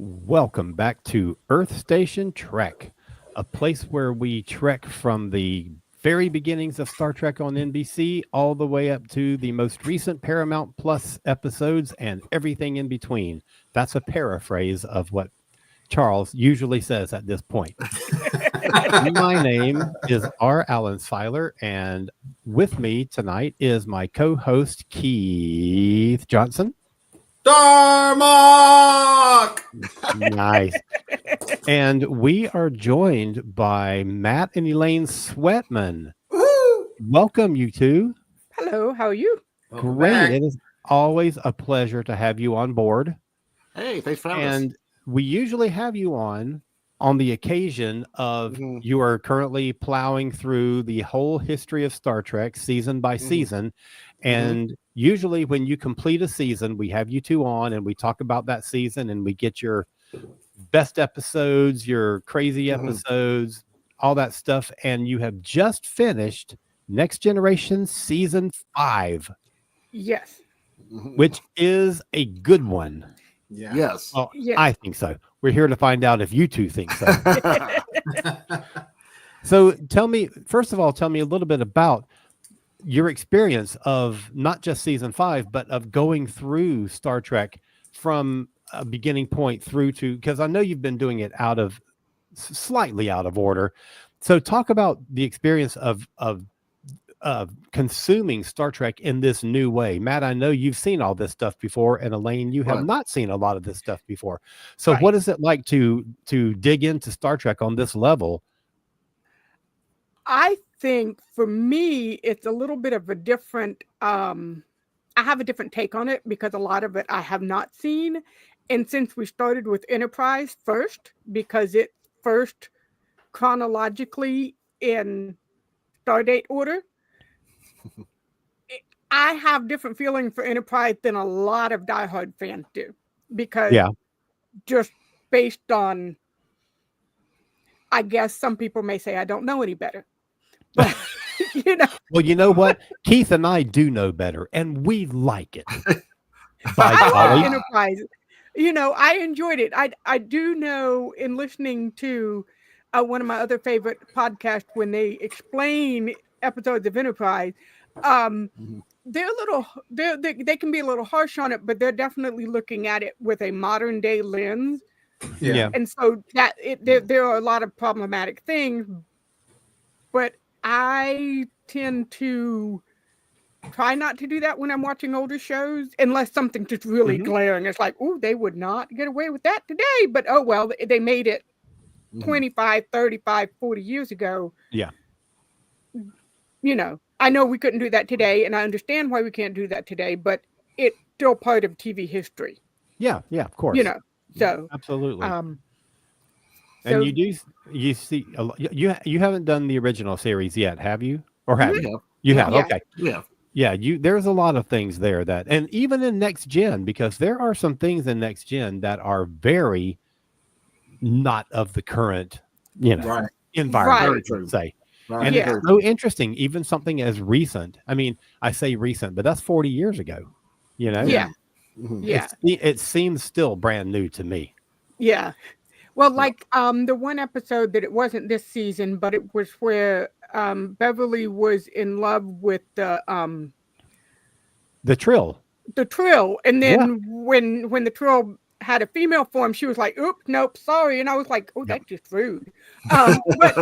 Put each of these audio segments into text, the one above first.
Welcome back to Earth Station Trek, a place where we trek from the very beginnings of Star Trek on NBC all the way up to the most recent Paramount Plus episodes and everything in between. That's a paraphrase of what Charles usually says at this point. My name is R. Alan Seiler, and with me tonight is my co-host, Keith Johnson. Darmok! Nice. And we are joined by Matt and Elaine Sweatman. Woo! Welcome, you two. Hello, how are you? Welcome Great. back. It is always a pleasure to have you on board. Hey, thanks for having us. And we usually have you on the occasion of you are currently plowing through the whole history of Star Trek season by season. And usually when you complete a season, we have you two on and we talk about that season and we get your best episodes, your crazy episodes, all that stuff. And you have just finished Next Generation season 5, Yes. which is a good one. Yeah. Yes. Well, Yeah. I think so. We're here to find out if you two think so. So tell me, first of all, tell me a little bit about your experience of not just season 5, but of going through Star Trek from a beginning point through to, because I know you've been doing it slightly out of order. So talk about the experience of consuming Star Trek in this new way. Matt, I know you've seen all this stuff before, and Elaine, you have not seen a lot of this stuff before. So what is it like to dig into Star Trek on this level? I think for me, it's a little bit of a different, I have a different take on it because a lot of it I have not seen. And since we started with Enterprise first, because it first chronologically in Stardate order, I have different feeling for Enterprise than a lot of diehard fans do, because just based on, I guess some people may say I don't know any better, but Well, you know what? Keith and I do know better, and we like it. I like Enterprise. I enjoyed it. I do know in listening to one of my other favorite podcasts when they explain episodes of Enterprise. They're a little, they can be a little harsh on it, but they're definitely looking at it with a modern day lens. Yeah. And so that there are a lot of problematic things, but I tend to try not to do that when I'm watching older shows, unless something just really glaring. It's like, oh, they would not get away with that today, but oh, well, they made it 25, 35, 40 years ago. Yeah. I know we couldn't do that today, and I understand why we can't do that today, but it's still part of TV history. Yeah, of course. So absolutely. So and you see, you haven't done the original series yet, have you? Or have you? You have. Yeah. Okay. Yeah. There's a lot of things there that, and even in Next Gen, because there are some things in Next Gen that are very not of the current, environment, say. Right. And it's so interesting, even something as recent. I mean, I say recent, but that's 40 years ago, Yeah. It seems still brand new to me. Yeah. Well, like the one episode that it wasn't this season, but it was where Beverly was in love with the Trill. The Trill, and then when the Trill had a female form, she was like, "Oops, nope, sorry," and I was like, "Oh, that's just rude." But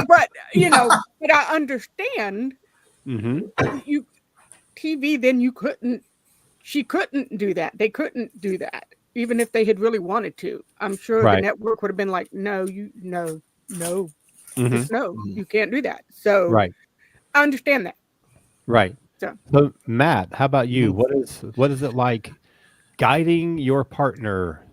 but I understand. You TV, then you couldn't. She couldn't do that. They couldn't do that, even if they had really wanted to. I'm sure the network would have been like, "No, no, just no, you can't do that." So I understand that. Right. So Matt, how about you? What is it like guiding your partner?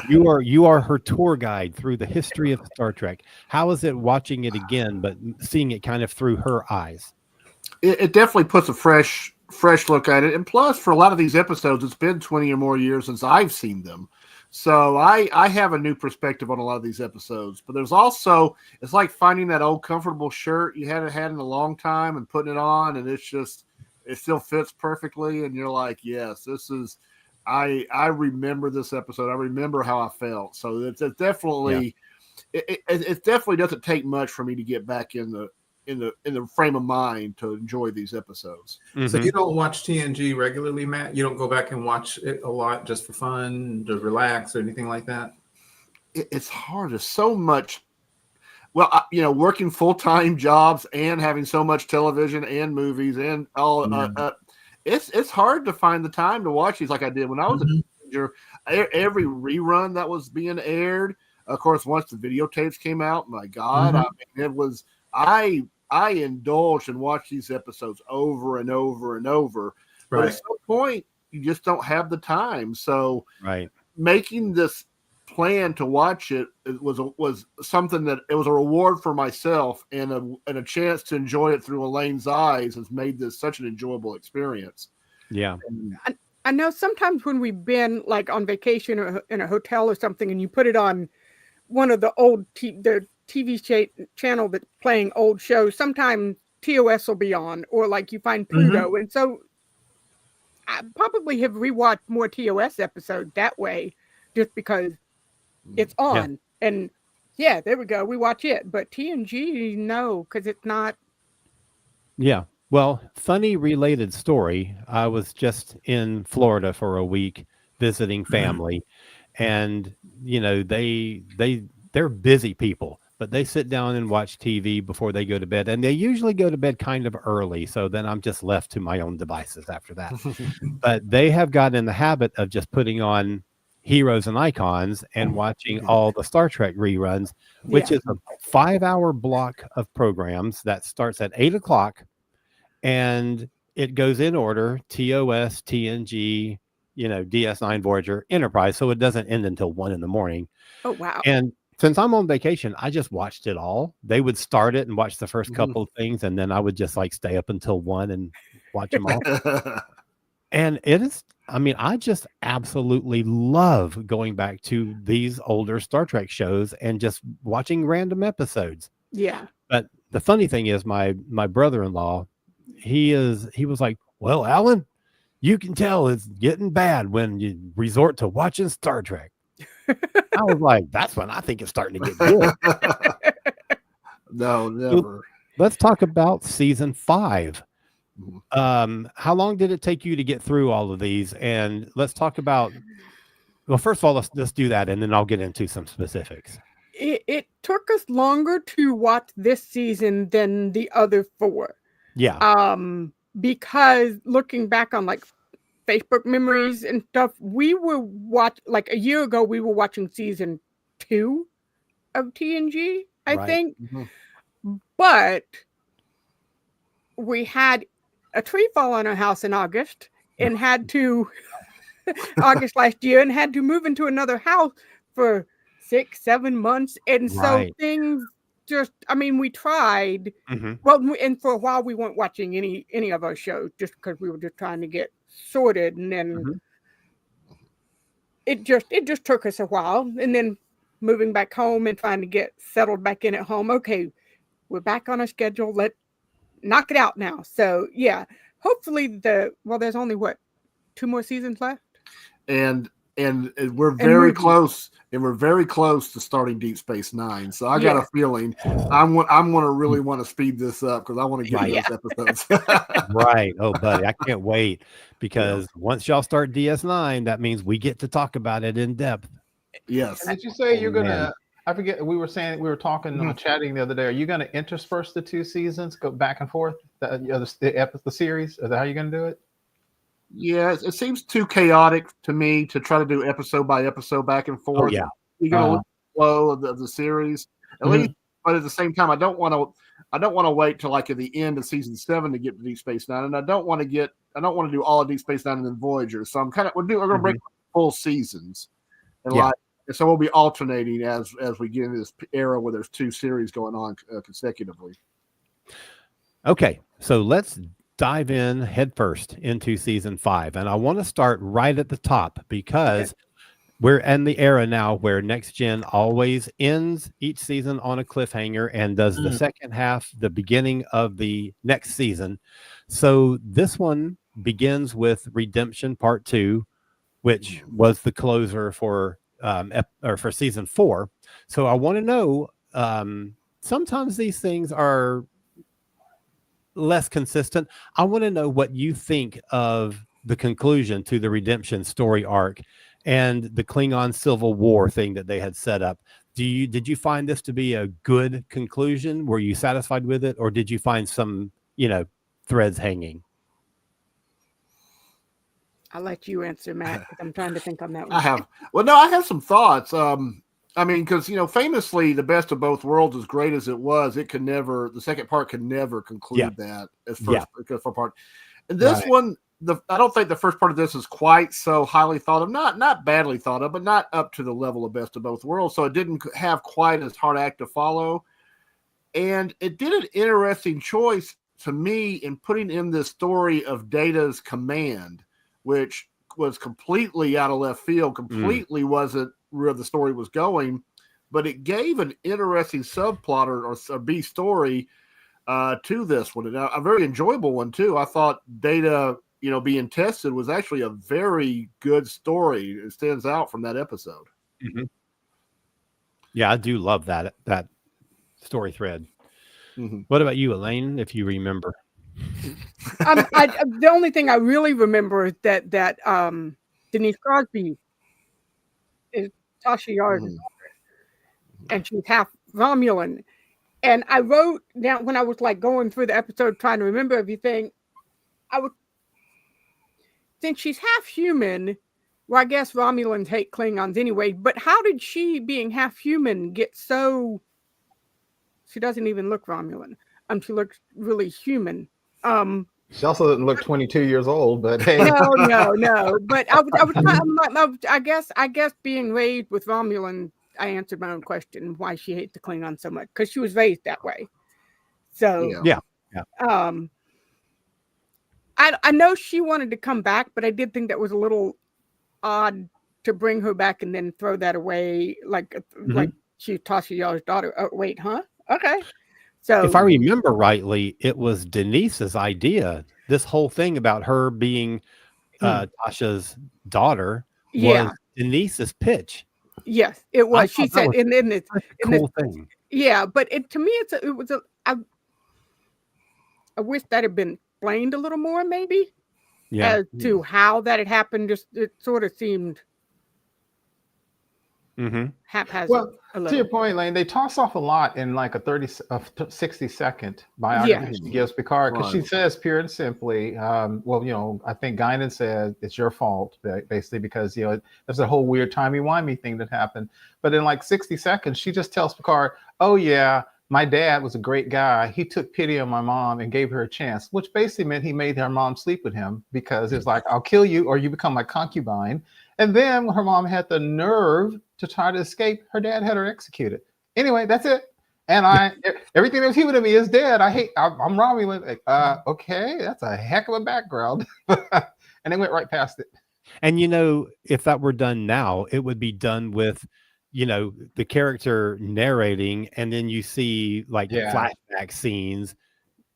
You are her tour guide through the history of Star Trek. How is it watching it again, but seeing it kind of through her eyes? It definitely puts a fresh look at it. And plus, for a lot of these episodes, it's been 20 or more years since I've seen them. So I have a new perspective on a lot of these episodes. But there's also, it's like finding that old comfortable shirt you hadn't had in a long time and putting it on, and it still fits perfectly. And you're like, yes, this is I remember this episode. I remember how I felt. So it's definitely it definitely doesn't take much for me to get back in the frame of mind to enjoy these episodes. So you don't watch TNG regularly, Matt? You don't go back and watch it a lot just for fun, to relax, or anything like that? It's hard. There's so much. Well, working full-time jobs and having so much television and movies and all, it's hard to find the time to watch these like I did when I was a teenager. Every rerun that was being aired, of course, once the videotapes came out, my God, I mean, it was I indulged and watched these episodes over and over and over. Right. But at some point, you just don't have the time. So, making this plan to watch it was something that it was a reward for myself and a chance to enjoy it through Elaine's eyes has made this such an enjoyable experience. Yeah. I know sometimes when we've been like on vacation or in a hotel or something, and you put it on one of the old the TV channel that's playing old shows, sometimes TOS will be on, or like you find Pluto. And so I probably have rewatched more TOS episodes that way just because it's on. And there we go. We watch it. But TNG, no, because it's not. Yeah. Well, funny related story. I was just in Florida for a week visiting family, and they're busy people, but they sit down and watch TV before they go to bed, and they usually go to bed kind of early. So then I'm just left to my own devices after that. But they have gotten in the habit of just putting on Heroes and Icons and watching all the Star Trek reruns, which is a 5-hour block of programs that starts at 8:00, and it goes in order: TOS, TNG, DS9, Voyager, Enterprise. So it doesn't end until 1 a.m. Oh, wow. And since I'm on vacation, I just watched it all. They would start it and watch the first couple of things, and then I would just stay up until 1 and watch them all. And it is, I just absolutely love going back to these older Star Trek shows and just watching random episodes. Yeah. But the funny thing is, my brother-in-law, he was like, well, Alan, you can tell it's getting bad when you resort to watching Star Trek. I was like, that's when I think it's starting to get good. No, never. So let's talk about season 5. How long did it take you to get through all of these? And let's talk about, well, first of all, let's do that, and then I'll get into some specifics. It took us longer to watch this season than the other 4. Yeah. Because looking back on Facebook memories and stuff, we were a year ago, we were watching season 2 of TNG, I think. But we had a tree fall on our house in August and had to August last year and had to move into another house for 6-7 months. And so things just, we tried. Well, and for a while we weren't watching any of our shows just because we were just trying to get sorted. And then it just took us a while. And then moving back home and trying to get settled back in at home. Okay, we're back on our schedule. Let's knock it out now. So hopefully there's only 2 more seasons left. And we're very close, and we're very close to starting Deep Space Nine. So I got a feeling I'm going to really want to speed this up because I want to get those episodes. Right. Oh, buddy, I can't wait because once y'all start DS9, that means we get to talk about it in depth. Yes. Did you say you're going to? I forget. We were talking, chatting the other day. Are you going to intersperse the 2 seasons, go back and forth, the series? Is that how you're going to do it? Yeah, it seems too chaotic to me to try to do episode by episode back and forth. Oh, yeah. You're going to lose the flow of the series, at least. But at the same time, I don't want to wait till at the end of season 7 to get to Deep Space Nine, and I don't want to do all of Deep Space Nine and then Voyager. So we're going to break full seasons, and so we'll be alternating as we get into this era where there's 2 series going on consecutively. Okay, so let's dive in headfirst into season 5, and I want to start right at the top because we're in the era now where Next Gen always ends each season on a cliffhanger and does the second half the beginning of the next season. So this one begins with Redemption Part 2, which was the closer for for season 4. So I want to know. Sometimes these things are less consistent. I want to know what you think of the conclusion to the redemption story arc and the Klingon Civil War thing that they had set up. Did you find this to be a good conclusion? Were you satisfied with it, or did you find some, threads hanging? I'll let you answer, Matt, because I'm trying to think on that one. I have some thoughts. Because famously, the Best of Both Worlds, as great as it was, the second part could never conclude that as first part. And this one, I don't think the first part of this is quite so highly thought of, not badly thought of, but not up to the level of Best of Both Worlds. So it didn't have quite as hard act to follow, and it did an interesting choice to me in putting in this story of Data's command, which was completely out of left field, completely wasn't where the story was going, but it gave an interesting subplot or B story to this one, and a very enjoyable one too. I thought Data, being tested was actually a very good story. It stands out from that episode. Mm-hmm. Yeah, I do love that story thread. Mm-hmm. What about you, Elaine, if you remember? The only thing I really remember is that Denise Crosby is Tasha Yar's daughter, and she's half Romulan. And I wrote down, when I was going through the episode trying to remember everything, since she's half human, well, I guess Romulans hate Klingons anyway, but how did she, being half human, get so... She doesn't even look Romulan. She looks really human. She also doesn't look 22 years old, but hey. No. But I guess being raised with Romulan, I answered my own question why she hates the Klingon so much, because she was raised that way. So yeah. I know she wanted to come back, but I did think that was a little odd to bring her back and then throw that away like she's Tasha Yar's daughter. Oh, wait, huh? Okay. So if I remember rightly, it was Denise's idea. This whole thing about her being Tasha's daughter was Denise's pitch. Yes, it was. She said, and then it's a cool thing. Yeah, but to me, I wish that had been explained a little more, maybe. Yeah. As to how that had happened, just it sort of seemed haphazard. Well, to your point, Lane, they toss off a lot in like a 60-second biography she gives Picard, because she says pure and simply, I think Guinan said it's your fault, basically, because there's a whole weird timey-wimey thing that happened. But in like 60 seconds, she just tells Picard, oh yeah, my dad was a great guy. He took pity on my mom and gave her a chance, which basically meant he made her mom sleep with him, because it's like, I'll kill you or you become my concubine. And then when her mom had the nerve to try to escape, her dad had her executed. Anyway, that's it. And everything that's human to me is dead. I'm Romulan. Okay, that's a heck of a background. And they went right past it. And if that were done now, it would be done with, the character narrating, and then you see flashback scenes,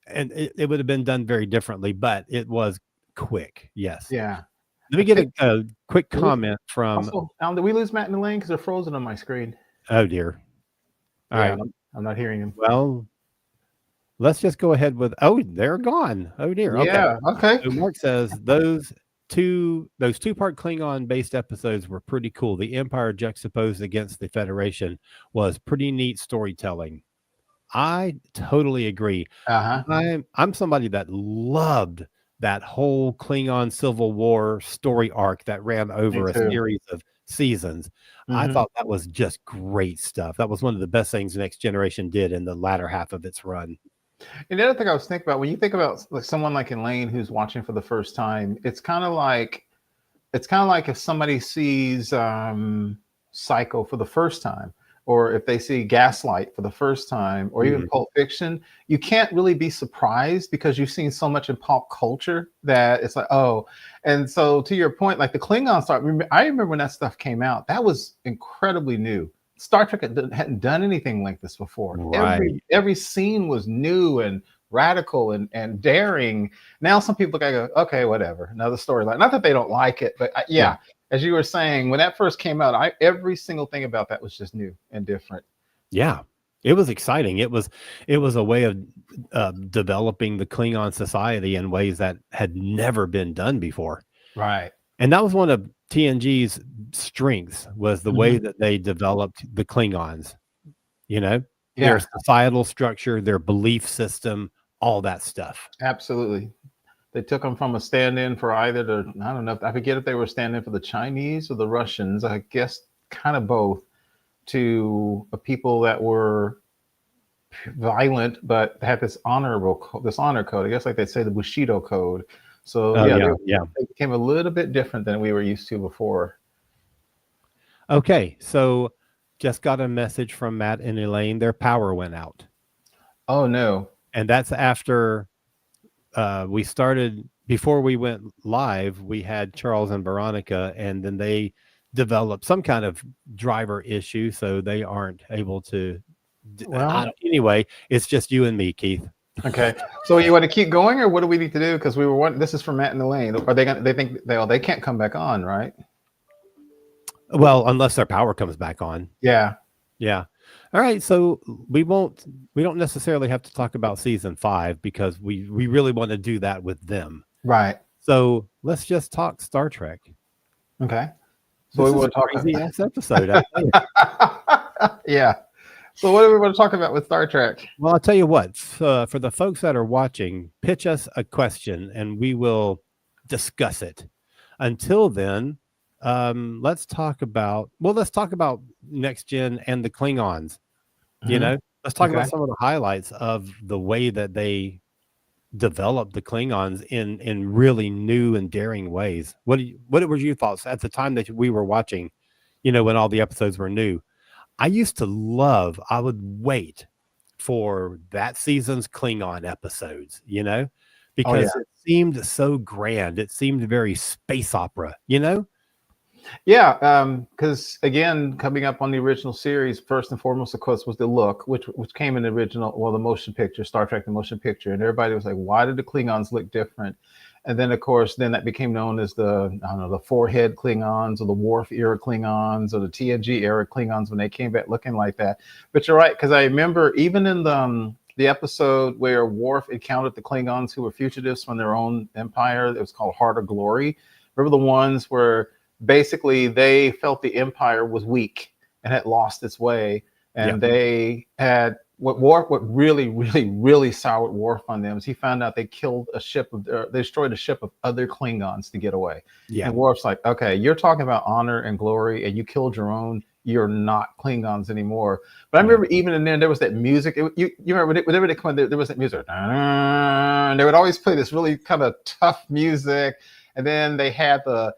and it would have been done very differently, but it was quick. Yes. Yeah. Let me get a quick comment from... Also, did we lose Matt and Elaine? Because they're frozen on my screen. Oh, dear. All right. I'm not hearing him. Well, let's just go ahead with... Oh, they're gone. Oh, dear. Okay. Yeah, okay. So Mark says those two-part Klingon-based episodes were pretty cool. The Empire juxtaposed against the Federation was pretty neat storytelling. I totally agree. I'm somebody that loved that whole Klingon Civil War story arc that ran over a series of seasons. I thought that was just great stuff. That was one of the best things Next Generation did in the latter half of its run. And the other thing I was thinking about, when you think about someone like Elaine who's watching for the first time, it's kind of like if somebody sees Psycho for the first time, or if they see Gaslight for the first time, or even Pulp Fiction, you can't really be surprised because you've seen so much in pop culture that it's like, oh. And so to your point, like the Klingon stuff, I remember when that stuff came out, that was incredibly new. Star Trek hadn't done anything like this before. Right. Every scene was new and radical and daring. Now some people go, okay, whatever, another storyline. Not that they don't like it, but as you were saying, when that first came out, every single thing about that was just new and different. Yeah, it was exciting. It was a way of developing the Klingon society in ways that had never been done before. Right. And that was one of TNG's strengths, was the way that they developed the Klingons, their societal structure, their belief system, all that stuff. Absolutely. They took them from a stand-in for either I don't know, I forget if they were stand-in for the Chinese or the Russians, I guess kind of both, to a people that were violent, but had this honor code. I guess like they say the Bushido code. So they became a little bit different than we were used to before. Okay, so just got a message from Matt and Elaine. Their power went out. Oh no! And that's after we started. Before we went live, we had Charles and Veronica, and then they developed some kind of driver issue, so they aren't able to. Anyway, it's just you and me, Keith. Okay, so you want to keep going, or what do we need to do? Because this is for Matt and Elaine. Are they gonna? They think they can't come back on, right? Well, unless their power comes back on. Yeah. All right, so we don't necessarily have to talk about season 5 because we really want to do that with them. Right. So let's just talk Star Trek. Okay. So we want to talk crazy ass episode. Yeah. So what do we want to talk about with Star Trek? Well, I'll tell you what, for the folks that are watching, pitch us a question and we will discuss it. Until then, let's talk about Next Gen and the Klingons. Let's talk about some of the highlights of the way that they developed the Klingons in really new and daring ways. What were your thoughts at the time that we were watching, when all the episodes were new? I would wait for that season's Klingon episodes, because it seemed so grand. It seemed very space opera, Yeah, because again, coming up on the original series, first and foremost, of course, was the look, which came in the original, the motion picture, Star Trek, the motion picture, and everybody was like, "Why did the Klingons look different?" And then, of course, that became known as the forehead Klingons, or the Worf era Klingons, or the TNG era Klingons when they came back looking like that. But you're right, because I remember even in the episode where Worf encountered the Klingons who were fugitives from their own empire, it was called Heart of Glory. Remember the ones where basically they felt the empire was weak and had lost its way, and they had what really, really, really soured Worf on them is he found out they destroyed a ship of other Klingons to get away. Yeah. And Worf's like, okay, you're talking about honor and glory, and you killed your own. You're not Klingons anymore. But I remember even in there was that music. You remember whenever they come in, there was that music. And they would always play this really kind of tough music, and then they had the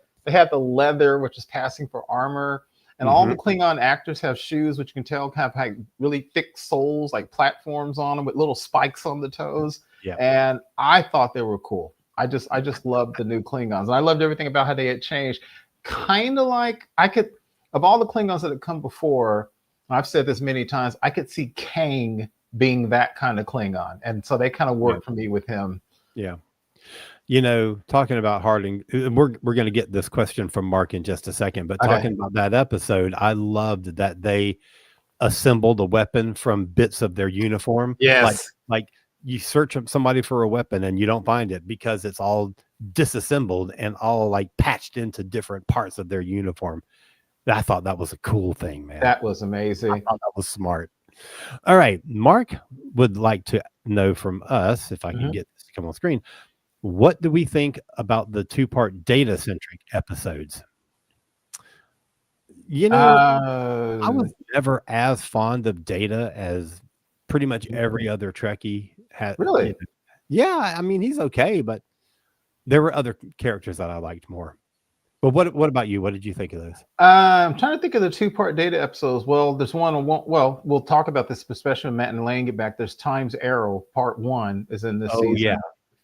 leather, which is passing for armor. And all the Klingon actors have shoes, which you can tell kind of have really thick soles, like platforms on them with little spikes on the toes. Yeah. And I thought they were cool. I just loved the new Klingons. And I loved everything about how they had changed. Kind of like of all the Klingons that had come before, I've said this many times, I could see Kang being that kind of Klingon. And so they kind of worked for me with him. Yeah. Talking about Harding, we're going to get this question from Mark in just a second, but talking about that episode, I loved that they assembled a weapon from bits of their uniform. Yes. Like you search up somebody for a weapon and you don't find it because it's all disassembled and all like patched into different parts of their uniform. I thought that was a cool thing, man. That was amazing. I thought that was smart. All right. Mark would like to know from us, if I can get this to come on screen, what do we think about the 2-part data-centric episodes? I was never as fond of Data as pretty much every other Trekkie had. Really? Yeah, I mean, he's okay, but there were other characters that I liked more. But what about you? What did you think of those? I'm trying to think of the 2-part Data episodes. Well, there's one. Well, we'll talk about this, especially when Matt and Elaine get back. There's Time's Arrow, Part 1 is in this season.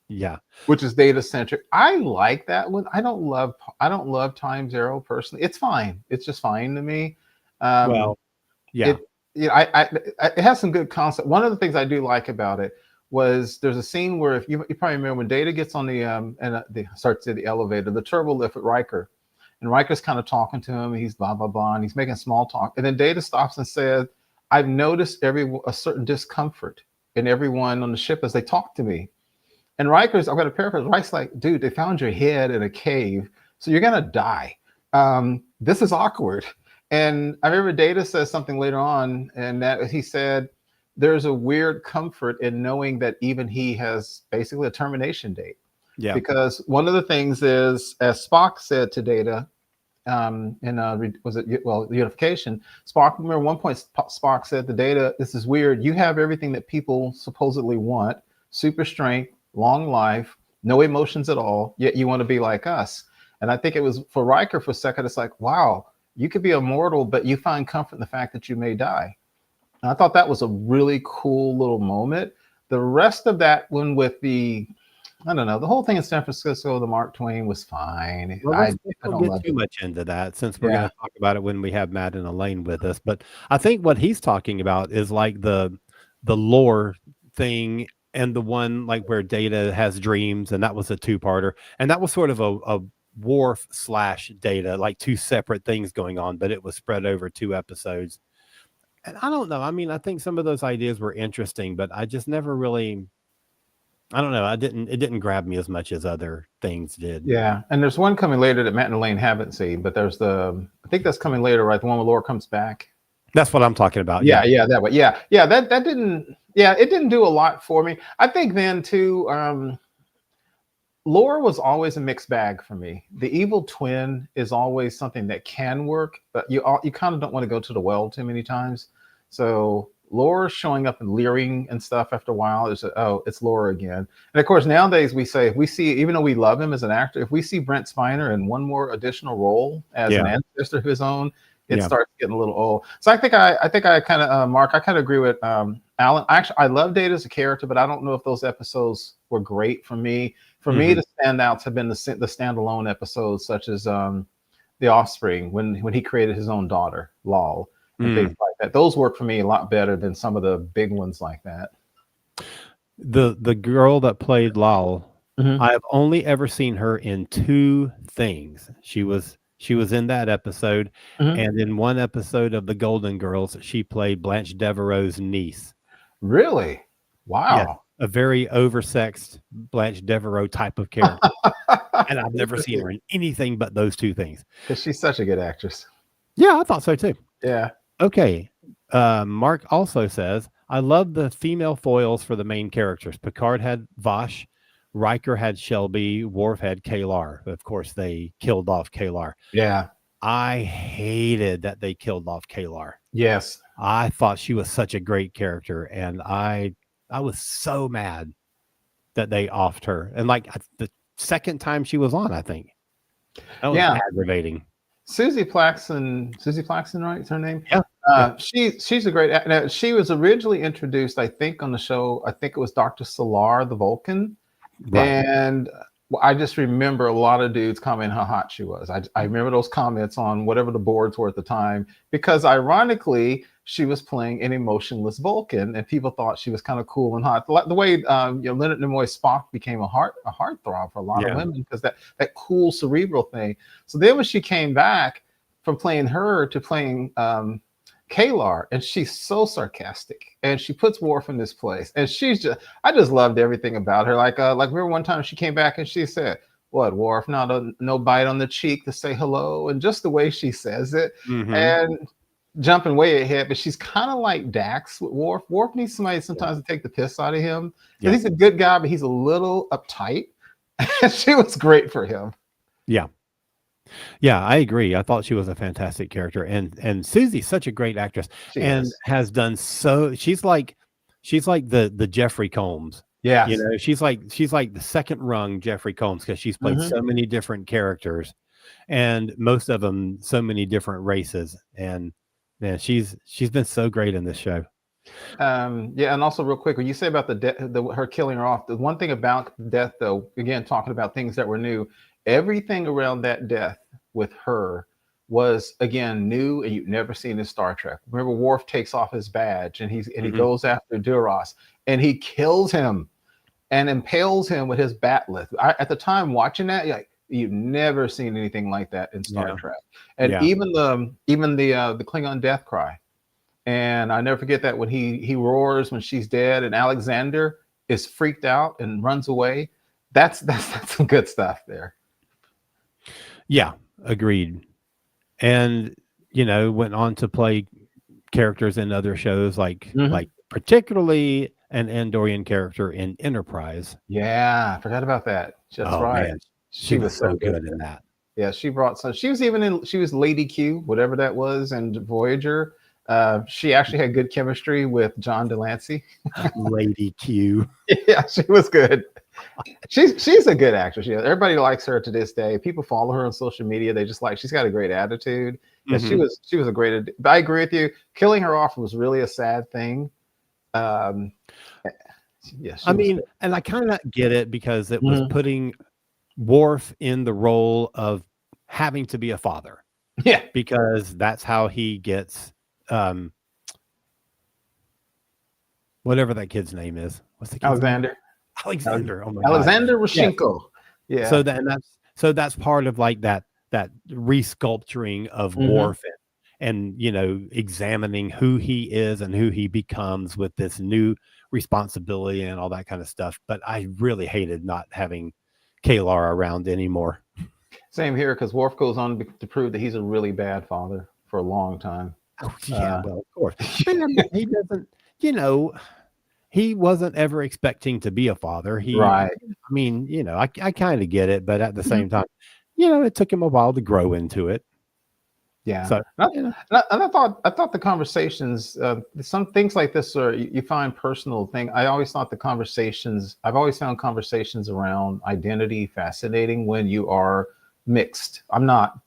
Yeah, which is data centric. I like that one. I don't love Time's Arrow personally. It's fine. It's just fine to me. It has some good concept. One of the things I do like about it was there's a scene where you probably remember when Data gets on the elevator, the turbo lift with Riker, and Riker's kind of talking to him. And he's blah blah blah, and he's making small talk. And then Data stops and says, "I've noticed a certain discomfort in everyone on the ship as they talk to me." And Riker's, I'm going to paraphrase. Riker's like, "Dude, they found your head in a cave, so you're gonna die. This is awkward." And I remember Data says something later on, and that he said, "There's a weird comfort in knowing that even he has basically a termination date." Yeah. Because one of the things is, as Spock said to Data, unification, Spock, remember one point Spock said to Data, "This is weird. You have everything that people supposedly want: super strength, long life, no emotions at all, yet you want to be like us." And I think it was for Riker for a second, it's like, wow, you could be immortal, but you find comfort in the fact that you may die. And I thought that was a really cool little moment. The rest of that one with I don't know, the whole thing in San Francisco, the Mark Twain was fine. Well, I don't don't get too much into that, since we're Yeah. going to talk about it when we have Matt and Elaine with us. But I think what he's talking about is like the lore thing, and the one like where Data has dreams, and that was a two-parter, and that was sort of a Worf / Data, like two separate things going on, but it was spread over 2 episodes. And I don't know. I mean, I think some of those ideas were interesting, but I just never really, I don't know. It didn't grab me as much as other things did. Yeah, and there's one coming later that Matt and Elaine haven't seen, but there's I think that's coming later, right? The one where Laura comes back. That's what I'm talking about. Yeah, that way. Yeah, that didn't. Yeah, it didn't do a lot for me. I think then too. Laura was always a mixed bag for me. The evil twin is always something that can work, but you kind of don't want to go to the well too many times. So Laura showing up and leering and stuff after a while is, oh, it's Laura again. And of course, nowadays we say, if we see, even though we love him as an actor, if we see Brent Spiner in one more additional role as an ancestor of his own, it starts getting a little old. So I think I kind of, Mark, I kind of agree with Alan. Actually, I love Data as a character, but I don't know if those episodes were great for me. For me, the standouts have been the standalone episodes, such as The Offspring, when he created his own daughter, Lal, and things like that. Those work for me a lot better than some of the big ones like that. The girl that played Lal, I have only ever seen her in 2 things. She was in that episode, and in one episode of The Golden Girls, she played Blanche Devereaux's niece. Really? Wow. Yeah, a very oversexed Blanche Devereaux type of character. And I've never seen her in anything but those 2 things. Because she's such a good actress. Yeah, I thought so too. Yeah. Okay. Mark also says, I love the female foils for the main characters. Picard had Vash, Riker had Shelby, Worf had Kalar. Of course, they killed off Kalar. Yeah. I hated that they killed off Kalar. Yes. I thought she was such a great character, and I was so mad that they offed her. And like the second time she was on, I think. That was aggravating. Susie Plaxton, right? Is her name? Yeah. She's a great actor. Now, she was originally introduced, I think, on the show. I think it was Dr. Solar, the Vulcan. Right. And I just remember a lot of dudes commenting how hot she was. I remember those comments on whatever the boards were at the time, because ironically, she was playing an emotionless Vulcan, and people thought she was kind of cool and hot. The way Leonard Nimoy's Spock became a heartthrob for a lot of women, because that cool cerebral thing. So then when she came back from playing her to playing Kalar, and she's so sarcastic, and she puts Worf in this place, and I just loved everything about her. Like remember one time she came back and she said, "What, Worf? No bite on the cheek to say hello," and just the way she says it, and jumping way ahead, but she's kind of like Dax with Worf. Worf needs somebody sometimes to take the piss out of him. He's a good guy, but he's a little uptight. And she was great for him. Yeah. Yeah, I agree. I thought she was a fantastic character, and Susie's such a great actress, has done so. She's like the Jeffrey Combs. Yeah, she's like the second rung Jeffrey Combs, because she's played so many different characters, and most of them so many different races. And man, she's been so great in this show. And also real quick, when you say about her killing her off, the one thing about death, though, again talking about things that were new. Everything around that death with her was, again, new, and you've never seen in Star Trek. Remember, Worf takes off his badge, and he goes after Duras, and he kills him and impales him with his bat'leth. At the time watching that, you're like, You've never seen anything like that in Star Yeah. Trek. And Yeah. even the Klingon death cry. And I never forget that when he roars when she's dead and Alexander is freaked out and runs away. That's some good stuff there. Yeah, agreed. And went on to play characters in other shows, like particularly an Andorian character in Enterprise. Yeah, I forgot about that. That's right. Man, she was so good in that. Yeah, she brought some. She was Lady Q, whatever that was, and Voyager. She actually had good chemistry with John Delancey. Lady Q. Yeah, she was good. She's a good actress. Everybody likes her to this day. People follow her on social media. They just she's got a great attitude. And she was a great. I agree with you. Killing her off was really a sad thing. Yeah, I mean, and I kind of get it because it was putting Worf in the role of having to be a father. Yeah, because that's how he gets whatever that kid's name is. What's the kid's Alexander? Name? Alexander. Oh my Alexander God. Roshenko. Yeah. So that's part of like that resculpturing of Worf and examining who he is and who he becomes with this new responsibility and all that kind of stuff. But I really hated not having Kalar around anymore. Same here, because Worf goes on to prove that he's a really bad father for a long time. Oh, yeah, well, of course. He doesn't, he wasn't ever expecting to be a father. Right. I mean, I kind of get it, but at the same time, it took him a while to grow into it. Yeah. So, and I thought the conversations, some things like this are you find personal thing. I've always found conversations around identity fascinating when you are mixed. I'm not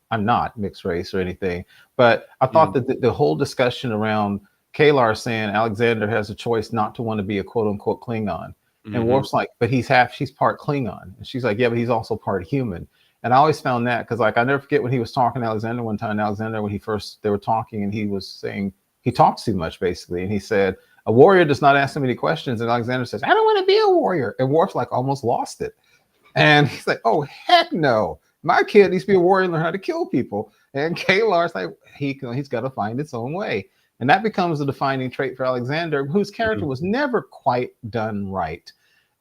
mixed race or anything, but I thought that the whole discussion around Kalar saying Alexander has a choice not to want to be a quote unquote Klingon, and Worf's like, but she's part Klingon, and she's like, yeah, but he's also part human. And I always found that because I never forget when he was talking to Alexander one time. Alexander, when they were talking, and he was saying he talks too much basically, and he said a warrior does not ask so many questions, and Alexander says, I don't want to be a warrior, and Worf's like almost lost it, and he's like, oh heck no. My kid needs to be a warrior and learn how to kill people. And Kalar's like, he's got to find its own way. And that becomes a defining trait for Alexander, whose character was never quite done right.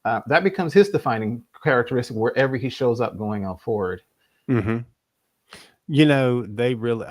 That becomes his defining characteristic wherever he shows up going on forward. They really...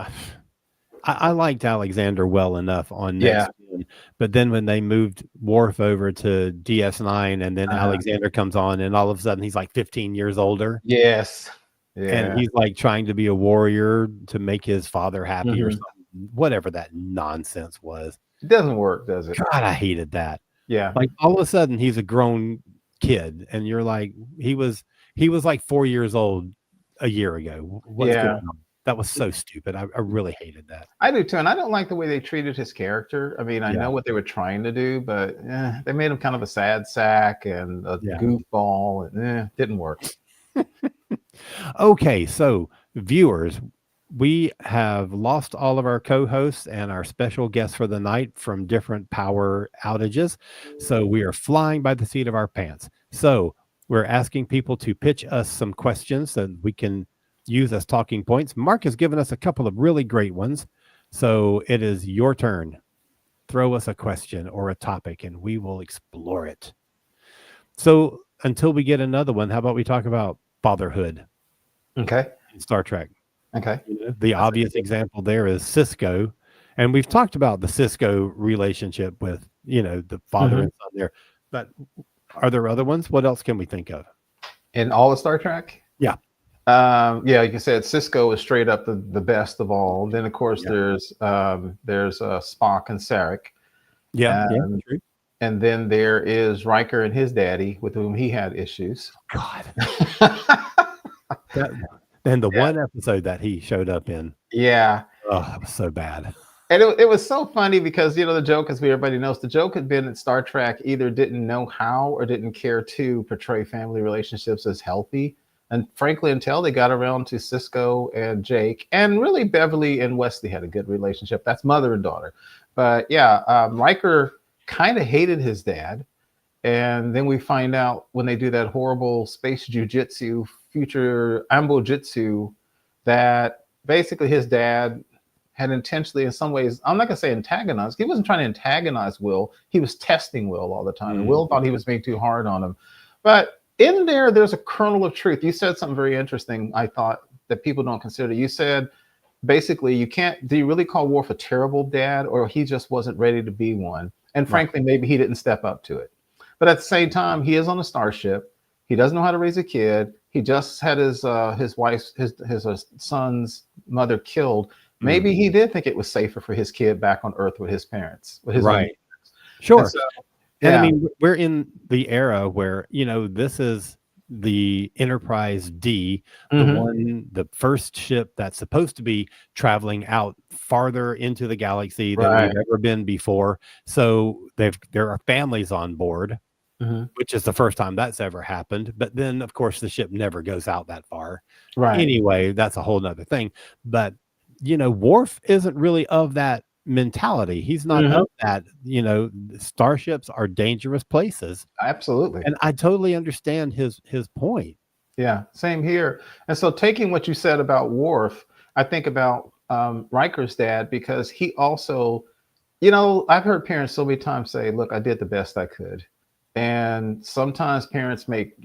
I liked Alexander well enough on Next Gen, but then when they moved Worf over to DS9 and then Alexander comes on and all of a sudden he's like 15 years older. Yes. Yeah. And he's like trying to be a warrior to make his father happy or something, whatever that nonsense was. It doesn't work, does it? God, I hated that. Yeah. Like all of a sudden he's a grown kid and you're like, he was like 4 years old a year ago. What's going on? That was so stupid. I really hated that. I do too. And I don't like the way they treated his character. I mean, I know what they were trying to do, but they made him kind of a sad sack and a goofball, and didn't work. Okay, so viewers, we have lost all of our co-hosts and our special guests for the night from different power outages. So we are flying by the seat of our pants. So we're asking people to pitch us some questions that we can use as talking points. Mark has given us a couple of really great ones. So it is your turn. Throw us a question or a topic and we will explore it. So until we get another one, how about we talk about fatherhood? Okay. In Star Trek. Okay. The obvious example there is Cisco. And we've talked about the Cisco relationship with, the father and son there. But are there other ones? What else can we think of? In all of Star Trek? Yeah. Like you said, Cisco is straight up the best of all. Then, of course, there's Spock and Sarek. Yeah. True. And then there is Riker and his daddy, with whom he had issues. God. And the one episode that he showed up in. Yeah. Oh, that was so bad. And it was so funny because, the joke, as everybody knows, the joke had been that Star Trek either didn't know how or didn't care to portray family relationships as healthy. And frankly, until they got around to Cisco and Jake, and really Beverly and Wesley had a good relationship. That's mother and daughter. But Riker kind of hated his dad. And then we find out when they do that horrible space jujitsu, future ambo jitsu, that basically his dad had intentionally, in some ways, I'm not gonna say antagonized. He wasn't trying to antagonize Will. He was testing Will all the time, and Will thought he was being too hard on him. But in there's a kernel of truth. You said something very interesting, I thought, that people don't consider. You said basically, do you really call Worf a terrible dad, or he just wasn't ready to be one? And frankly, maybe he didn't step up to it. But at the same time, he is on a starship. He doesn't know how to raise a kid. He just had his wife's his son's mother killed. Maybe he did think it was safer for his kid back on Earth with his parents. With his right. Sure. And, so, and I mean, we're in the era where, this is the Enterprise D, the first ship that's supposed to be traveling out farther into the galaxy than we've ever been before. So there are families on board, which is the first time that's ever happened. But then, of course, the ship never goes out that far. Right. Anyway, that's a whole nother thing. But, Worf isn't really of that mentality. He's not of that. Starships are dangerous places. Absolutely. And I totally understand his point. Yeah, same here. And so taking what you said about Worf, I think about Riker's dad, because he also, I've heard parents so many times say, look, I did the best I could. And sometimes parents make,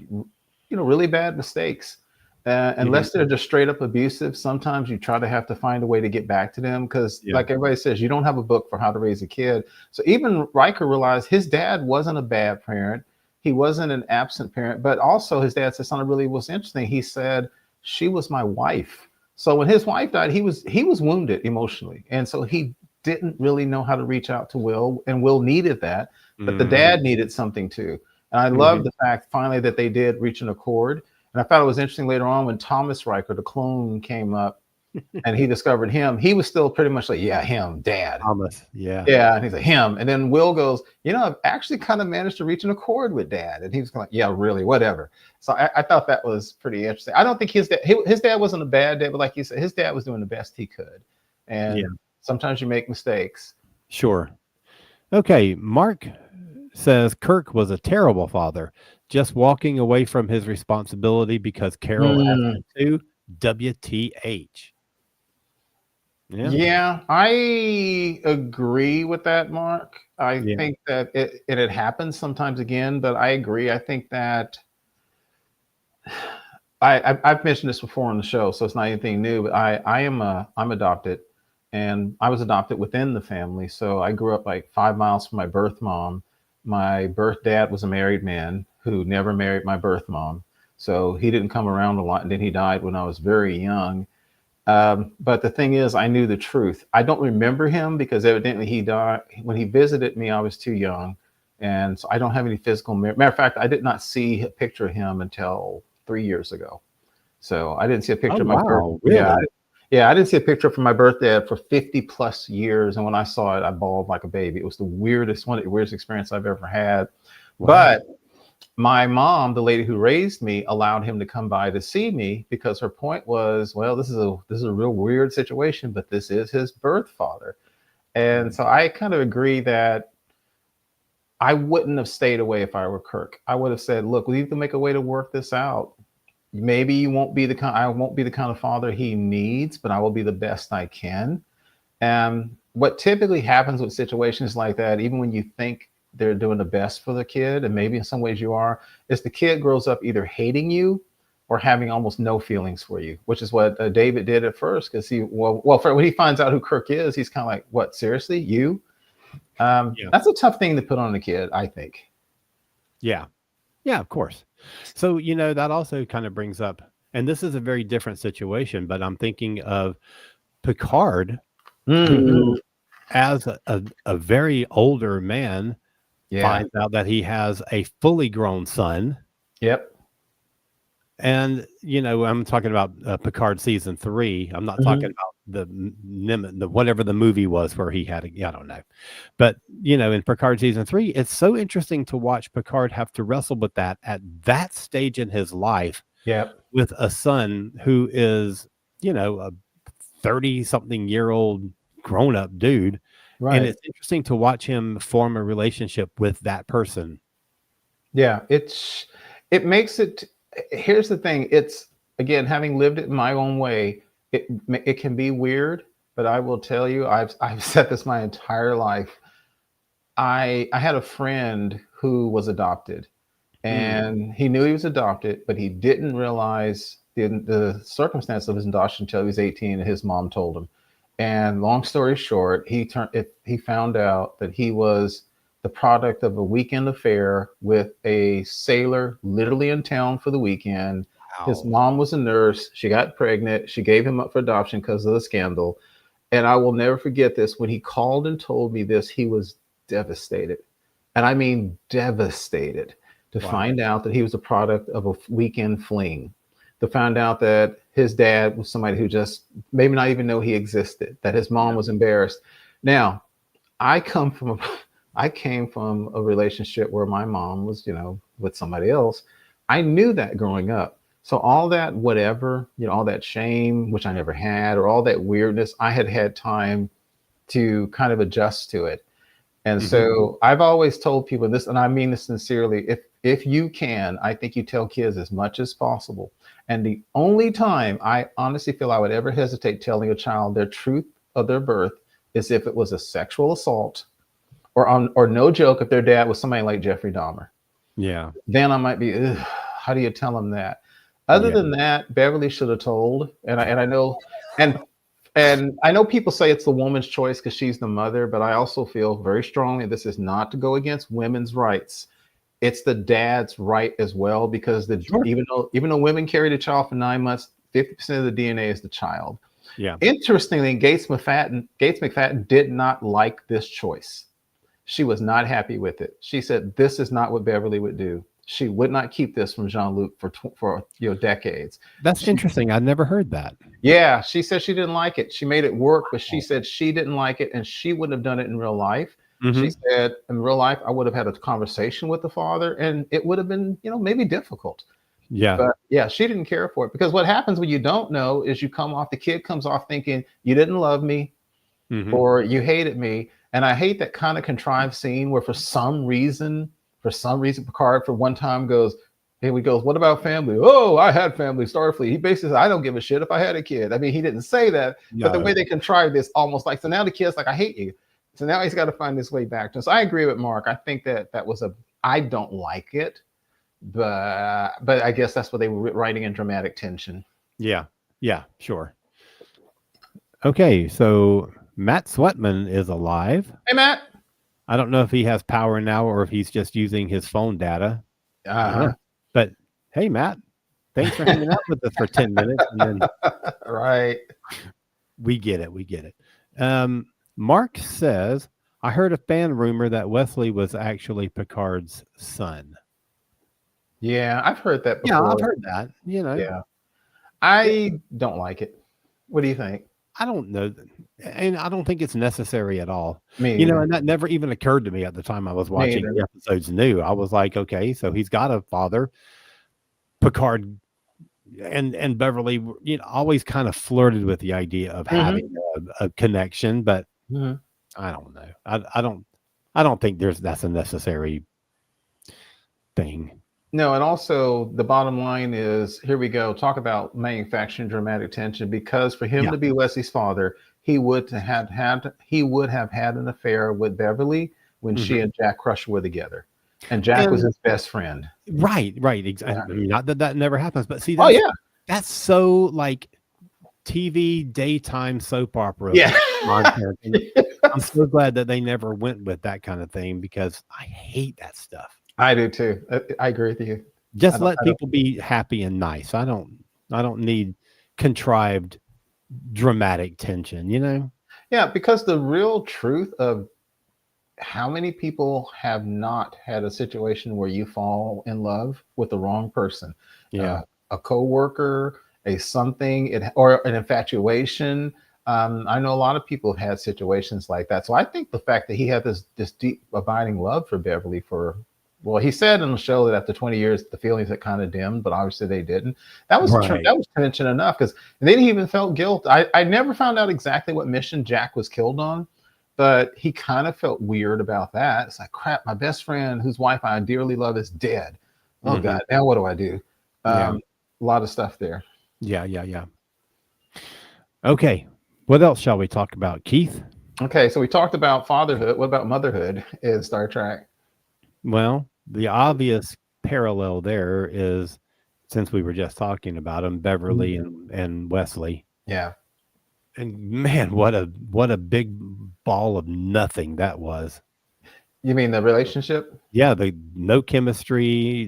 really bad mistakes. Unless they're just straight up abusive, sometimes you have to find a way to get back to them, because like everybody says, you don't have a book for how to raise a kid. So even Riker realized his dad wasn't a bad parent. He wasn't an absent parent, but also his dad said something really was interesting. He said, she was my wife. So when his wife died, he was wounded emotionally. And so he didn't really know how to reach out to Will, and Will needed that, but the dad needed something too. And I love the fact finally that they did reach an accord. And I thought it was interesting later on when Thomas Riker, the clone, came up and he discovered him. He was still pretty much like, yeah, him, dad. Thomas, yeah. Yeah, and he's like, him. And then Will goes, I've actually kind of managed to reach an accord with dad. And he was kind of like, yeah, really, whatever. So I thought that was pretty interesting. I don't think his dad wasn't a bad dad, but like you said, his dad was doing the best he could. And sometimes you make mistakes. Sure. Okay, Mark says Kirk was a terrible father, just walking away from his responsibility because Carol asked him to. WTH. Yeah, I agree with that, Mark. I think that it happens sometimes again, but I agree. I think that I've mentioned this before on the show, so it's not anything new, but I'm adopted, and I was adopted within the family. So I grew up like 5 miles from my birth mom. My birth dad was a married man who never married my birth mom. So he didn't come around a lot. And then he died when I was very young. But the thing is, I knew the truth. I don't remember him because evidently he died. When he visited me, I was too young. And so I don't have any physical memory. Matter of fact, I did not see a picture of him until 3 years ago. So I didn't see a picture of my birth. Really? Yeah, I didn't see a picture from my birth dad for 50 plus years. And when I saw it, I bawled like a baby. It was one of the weirdest experience I've ever had. Wow. But my mom, the lady who raised me, allowed him to come by to see me because her point was, well, this is a real weird situation, but this is his birth father. And so I kind of agree that I wouldn't have stayed away if I were Kirk. I would have said, look, we need to make a way to work this out. Maybe I won't be the kind of father he needs, but I will be the best I can. And what typically happens with situations like that, even when you think they're doing the best for the kid, and maybe in some ways you are, is the kid grows up either hating you or having almost no feelings for you, which is what David did at first. Because when he finds out who Kirk is, he's kind of like, what, seriously, you? That's a tough thing to put on a kid, I think. Yeah, of course. So, that also kind of brings up, and this is a very different situation, but I'm thinking of Picard, who, as a very older man, finds out that he has a fully grown son. Yep. And, I'm talking about Picard season 3. I'm not talking about the whatever the movie was where he had I don't know. But, in Picard season 3, it's so interesting to watch Picard have to wrestle with that at that stage in his life. Yep. With a son who is, a 30-something-year-old grown-up dude. Right. And it's interesting to watch him form a relationship with that person. Yeah, it makes it. Here's the thing. It's, again, having lived it my own way, it can be weird, but I will tell you, I've said this my entire life. I had a friend who was adopted, and he knew he was adopted, but he didn't realize the circumstance of his adoption until he was 18, and his mom told him. And long story short, he found out that he was the product of a weekend affair with a sailor, literally in town for the weekend. Wow. His mom was a nurse. She got pregnant. She gave him up for adoption because of the scandal. And I will never forget this. When he called and told me this, he was devastated. And I mean devastated to find out that he was a product of a weekend fling. To find out that his dad was somebody who just maybe not even know he existed, that his mom was embarrassed. Now, I came from a relationship where my mom was, with somebody else. I knew that growing up. So all that, whatever, all that shame, which I never had, or all that weirdness, I had time to kind of adjust to it. And so I've always told people this, and I mean this sincerely, if you can, I think you tell kids as much as possible. And the only time I honestly feel I would ever hesitate telling a child their truth of their birth is if it was a sexual assault, or no joke, if their dad was somebody like Jeffrey Dahmer. Yeah. Then I might be, how do you tell them that? Other than that, Beverly should have told. And I know, and I know people say it's the woman's choice because she's the mother, but I also feel very strongly this is not to go against women's rights. It's the dad's right as well, because even though women carry the child for 9 months, 50% of the DNA is the child. Yeah. Interestingly, Gates McFadden did not like this choice. She was not happy with it. She said, "This is not what Beverly would do. She would not keep this from Jean-Luc for decades." That's interesting. I've never heard that. Yeah, she said she didn't like it. She made it work, but she said she didn't like it, and she wouldn't have done it in real life. She said, in real life, I would have had a conversation with the father, and it would have been, maybe difficult. Yeah. But yeah, she didn't care for it, because what happens when you don't know is the kid comes off thinking you didn't love me or you hated me. And I hate that kind of contrived scene where for some reason, Picard for one time goes, "What about family?" "Oh, I had family, Starfleet." He basically said, "I don't give a shit if I had a kid." I mean, he didn't say that, but the way they contrived this, almost like, so now the kid's like, "I hate you." So now he's got to find his way back to us. So I agree with Mark. I think that was I don't like it, but I guess that's what they were writing in dramatic tension. Yeah. Yeah, sure. Okay, so Matt Sweatman is alive. Hey, Matt. I don't know if he has power now or if he's just using his phone data. But hey, Matt, thanks for hanging out with us for 10 minutes. And then right. We get it. Mark says, "I heard a fan rumor that Wesley was actually Picard's son." Yeah, I've heard that before. Yeah, I've heard that. Yeah. I don't like it. What do you think? I don't know. And I don't think it's necessary at all. Me and that never even occurred to me at the time I was watching the episodes new. I was like, okay, so he's got a father. Picard and Beverly, always kind of flirted with the idea of having a connection, but I don't know. I don't think that's a necessary thing. No, and also the bottom line is, here we go, talk about manufacturing dramatic tension, because for him to be Wesley's father, he would have had an affair with Beverly when she and Jack Crusher were together. And Jack was his best friend. Right, exactly. Yeah. Not that never happens, but see, that's so like TV daytime soap opera. Yeah. I'm so glad that they never went with that kind of thing, because I hate that stuff. I do too. I agree with you. Just let people be happy and nice. I don't need contrived dramatic tension, Yeah, because the real truth of how many people have not had a situation where you fall in love with the wrong person? Yeah. A coworker, or an infatuation. I know a lot of people have had situations like that. So I think the fact that he had this deep, abiding love for Beverly he said in the show that after 20 years, the feelings had kind of dimmed, but obviously they didn't. That was tension enough, because then he even felt guilt. I never found out exactly what mission Jack was killed on, but he kind of felt weird about that. It's like, crap, my best friend, whose wife I dearly love, is dead. Oh God, now what do I do? A lot of stuff there. Yeah. Okay, what else shall we talk about, Keith? Okay, so we talked about fatherhood. What about motherhood in Star Trek? Well, the obvious parallel there is, since we were just talking about them, Beverly and Wesley. Yeah. And man, what a big ball of nothing that was. You mean the relationship? Yeah, no chemistry.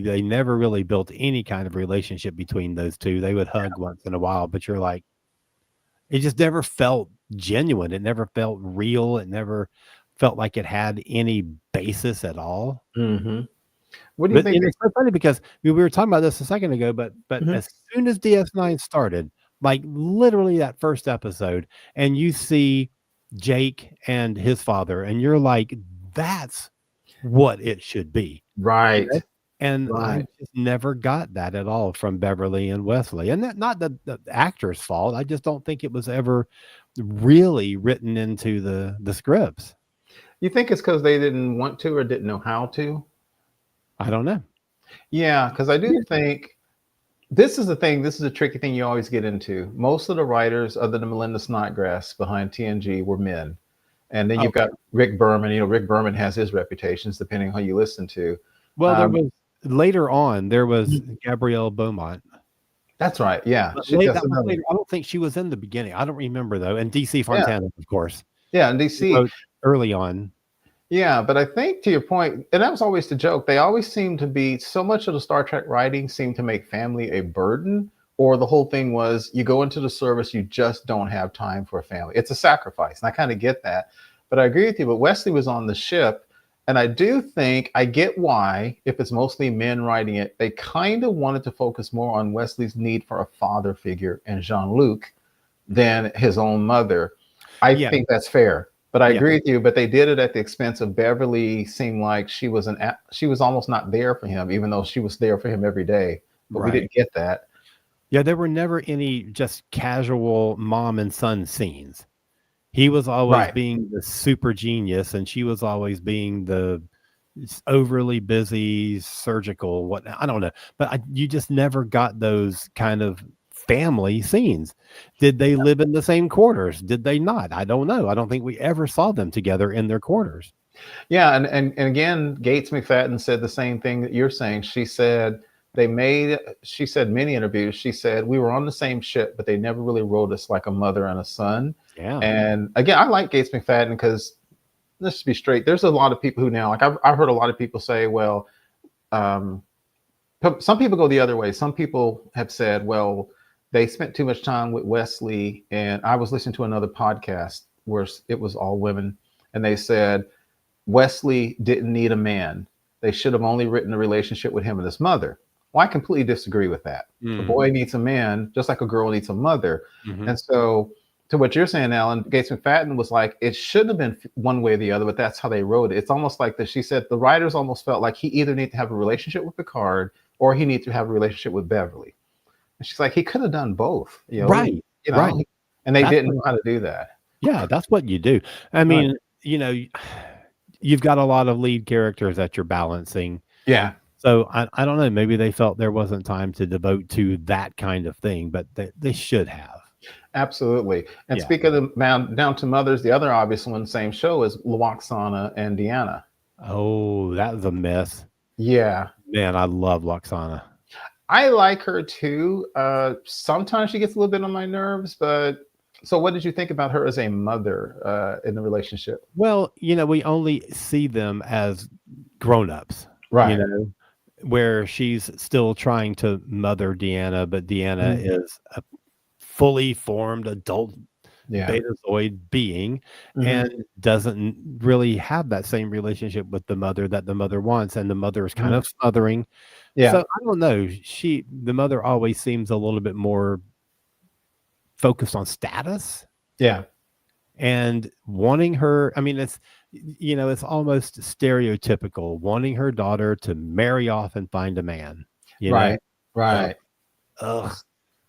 They never really built any kind of relationship between those two. They would hug once in a while, but you're like, it just never felt genuine. It never felt real. It never felt like it had any basis at all. Mm-hmm. What do you think? It's so funny because we were talking about this a second ago, but as soon as DS9 started, like literally that first episode, and you see Jake and his father, and you're like, that's what it should be. Right. Okay? And I just never got that at all from Beverly and Wesley. And that not the actor's fault. I just don't think it was ever really written into the scripts. You think it's because they didn't want to or didn't know how to? I don't know. Yeah, because I do think this is the thing. This is a tricky thing you always get into. Most of the writers, other than Melinda Snodgrass behind TNG, were men. And then you've got Rick Berman. Rick Berman has his reputations, depending on who you listen to. Well, there was later on, there was Gabrielle Beaumont. That's right. Yeah. Later, I don't think she was in the beginning. I don't remember, though. And DC Fontana, of course. Yeah, and DC. Early on. Yeah, but I think to your point, and that was always the joke, they always seem to be, so much of the Star Trek writing seemed to make family a burden, or the whole thing was you go into the service, you just don't have time for a family. It's a sacrifice, and I kind of get that. But I agree with you, but Wesley was on the ship, and I do think I get why, if it's mostly men writing it, they kind of wanted to focus more on Wesley's need for a father figure in Jean-Luc than his own mother. I think that's fair. But I agree with you, but they did it at the expense of Beverly. Seemed like she was almost not there for him, even though she was there for him every day. But we didn't get that. Yeah, there were never any just casual mom and son scenes. He was always being the super genius, and she was always being the overly busy surgical. I don't know, but you just never got those kind of family scenes. Did they live in the same quarters? Did they not? I don't know. I don't think we ever saw them together in their quarters. Yeah, and again, Gates McFadden said the same thing that you're saying. She said many interviews, she said we were on the same ship, but they never really wrote us like a mother and a son. Yeah. And again, I like Gates McFadden because, let's just be straight, there's a lot of people who now, like I've heard a lot of people say, well, some people go the other way. Some people have said, well, they spent too much time with Wesley. And I was listening to another podcast where it was all women, and they said Wesley didn't need a man. They should have only written a relationship with him and his mother. Well, I completely disagree with that. A boy needs a man just like a girl needs a mother. And so to what you're saying, Alan, Gates McFadden was like, it shouldn't have been one way or the other, but that's how they wrote it. It's almost like she said the writers almost felt like he either needed to have a relationship with Picard or he needed to have a relationship with Beverly. And she's like, he could have done both. Right. And they didn't know how to do that. Yeah, that's what you do. I mean, you've got a lot of lead characters that you're balancing. Yeah. So I don't know. Maybe they felt there wasn't time to devote to that kind of thing, but they should have. Absolutely. And speaking of down to mothers, the other obvious one, same show, is Lwaxana and Deanna. Oh, that was a mess. Yeah. Man, I love Lwaxana. I like her too. Sometimes she gets a little bit on my nerves, but so what did you think about her as a mother in the relationship? Well, we only see them as grown-ups. Right. Where she's still trying to mother Deanna, but Deanna is a fully formed adult Betazoid being and doesn't really have that same relationship with the mother that the mother wants, and the mother is kind of smothering. Yeah. So I don't know. The mother always seems a little bit more focused on status. Yeah. And wanting her, I mean, it's almost stereotypical, wanting her daughter to marry off and find a man. Right. Ugh.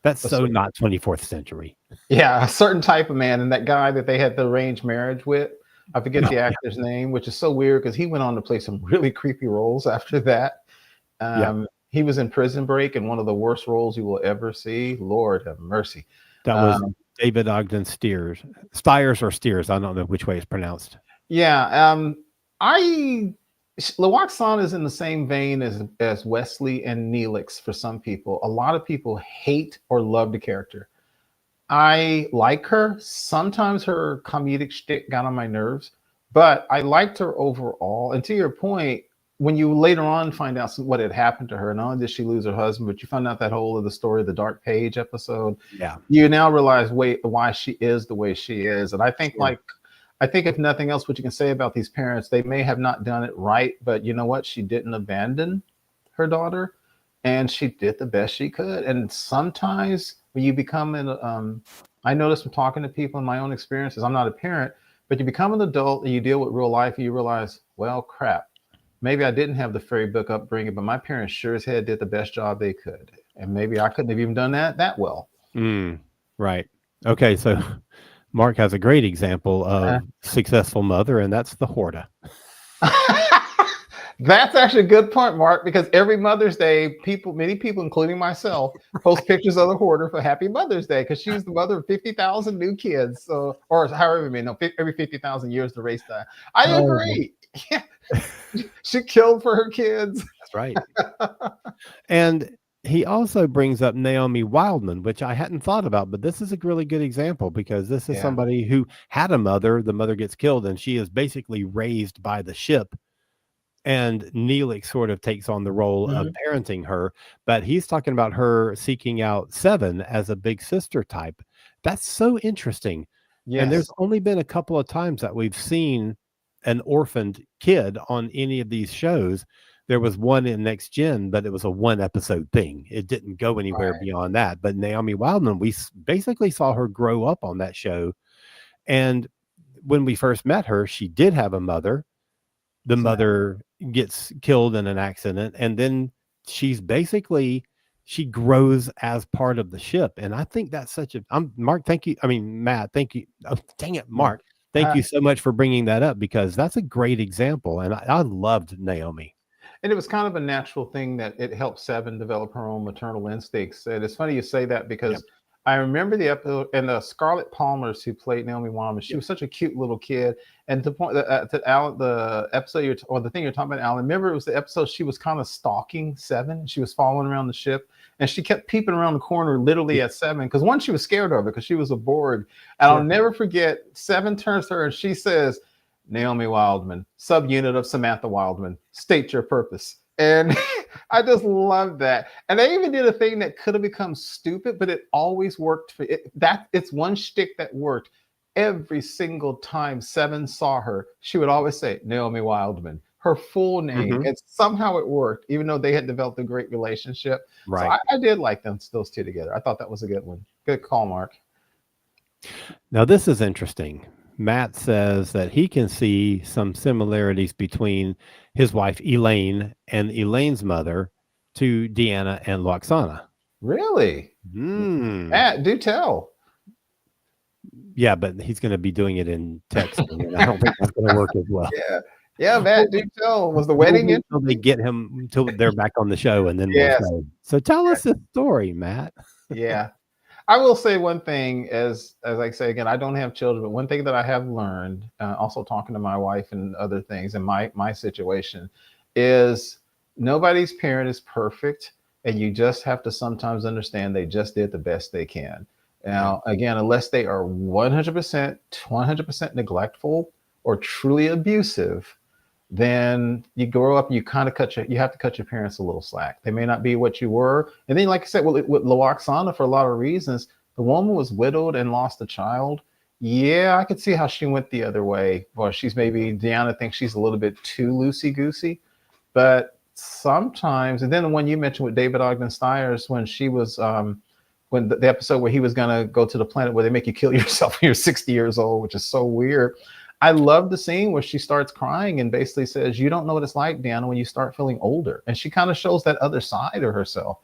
That's so not 24th century. Yeah, a certain type of man. And that guy that they had the arranged marriage with, I forget the actor's name, which is so weird because he went on to play some really creepy roles after that. He was in Prison Break, and one of the worst roles you will ever see. Lord have mercy. That was David Ogden Stiers. Stiers or Steers. I don't know which way it's pronounced. Yeah. Lowlights is in the same vein as Wesley and Neelix for some people. A lot of people hate or love the character. I like her. Sometimes her comedic shtick got on my nerves, but I liked her overall. And to your point, when you later on find out what had happened to her, not only did she lose her husband, but you found out that whole of the story, the Dark Page episode. Yeah. You now realize, why she is the way she is. And I think I think if nothing else, what you can say about these parents, they may have not done it right, but you know what? She didn't abandon her daughter, and she did the best she could. And sometimes when you become I noticed from talking to people in my own experiences, I'm not a parent, but you become an adult and you deal with real life and you realize, well, crap, maybe I didn't have the fairy book upbringing, but my parents sure as hell did the best job they could. And maybe I couldn't have even done that well. Right. Okay. So Mark has a great example of successful mother, and that's the Horta. That's actually a good point, Mark, because every Mother's Day, many people, including myself, post pictures of the Hoarder for Happy Mother's Day because she's the mother of 50,000 new kids. So, or however many, every 50,000 years the race die. I agree. Yeah. She killed for her kids. That's right. And he also brings up Naomi Wildman, which I hadn't thought about, but this is a really good example because this is somebody who had a mother. The mother gets killed, and she is basically raised by the ship. And Neelix sort of takes on the role of parenting her, but he's talking about her seeking out Seven as a big sister type. That's so interesting. Yes. And there's only been a couple of times that we've seen an orphaned kid on any of these shows. There was one in Next Gen, but it was a 1-episode thing. It didn't go anywhere beyond that. But Naomi Wildman, we basically saw her grow up on that show. And when we first met her, she did have a mother. The mother gets killed in an accident, and then she grows as part of the ship. And I think that's Mark, thank you. I mean, Matt, thank you. Oh, dang it, Mark. Thank you so much for bringing that up because that's a great example. And I loved Naomi. And it was kind of a natural thing that it helped Seven develop her own maternal instincts. And it's funny you say that because I remember the episode, and the Scarlett Palmers who played Naomi Wildman, she was such a cute little kid. And to point to Alan, the episode or the thing you're talking about, Alan, remember it was the episode she was kind of stalking Seven. She was following around the ship, and she kept peeping around the corner literally at Seven because one, she was scared of her because she was a Borg. And I'll never forget, Seven turns to her and she says, "Naomi Wildman, subunit of Samantha Wildman, state your purpose." And I just love that. And they even did a thing that could have become stupid, but it always worked for it. It's one shtick that worked. Every single time Seven saw her, she would always say Naomi Wildman, her full name. And somehow it worked, even though they had developed a great relationship. Right. So I did like those two together. I thought that was a good one. Good call, Mark. Now, this is interesting. Matt says that he can see some similarities between his wife Elaine and Elaine's mother to Deanna and Loxana. Really? Matt, do tell. Yeah, but he's going to be doing it in text, and I don't think that's going to work as well. Yeah, Matt, do tell. Was the wedding until they get him until they're back on the show, and then we'll say. So tell us the story, Matt. Yeah. I will say one thing, as I say again, I don't have children, but one thing that I have learned, also talking to my wife and other things in my situation, is nobody's parent is perfect, and you just have to sometimes understand they just did the best they can. Now, again, unless they are 100% neglectful or truly abusive, then you grow up and you kind of you have to cut your parents a little slack. They may not be what you were. And then, like I said, with Loxana, for a lot of reasons, the woman was widowed and lost a child. Yeah, I could see how she went the other way. Well, Deanna thinks she's a little bit too loosey-goosey. But sometimes, and then the one you mentioned with David Ogden Stiers, when she was, when the episode where he was going to go to the planet where they make you kill yourself when you're 60 years old, which is so weird. I love the scene where she starts crying and basically says, "You don't know what it's like, Deanna, when you start feeling older." And she kind of shows that other side of herself.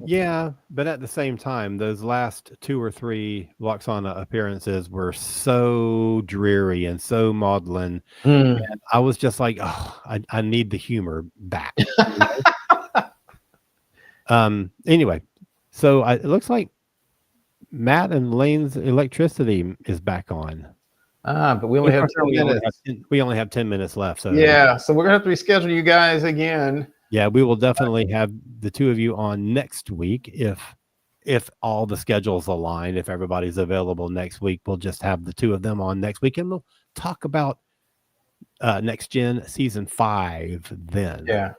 Yeah, but at the same time, those last 2 or 3 Loxana appearances were so dreary and so maudlin. Mm. And I was just like, oh, I need the humor back. Anyway, so it looks like Matt and Lane's electricity is back on. But we only have 10 minutes. We only have 10 minutes left. So yeah, so we're gonna have to reschedule you guys again. Yeah, we will definitely have the 2 of you on next week if all the schedules align. If everybody's available next week, we'll just have the 2 of them on next week, and we'll talk about Next Gen Season 5 then. Yeah,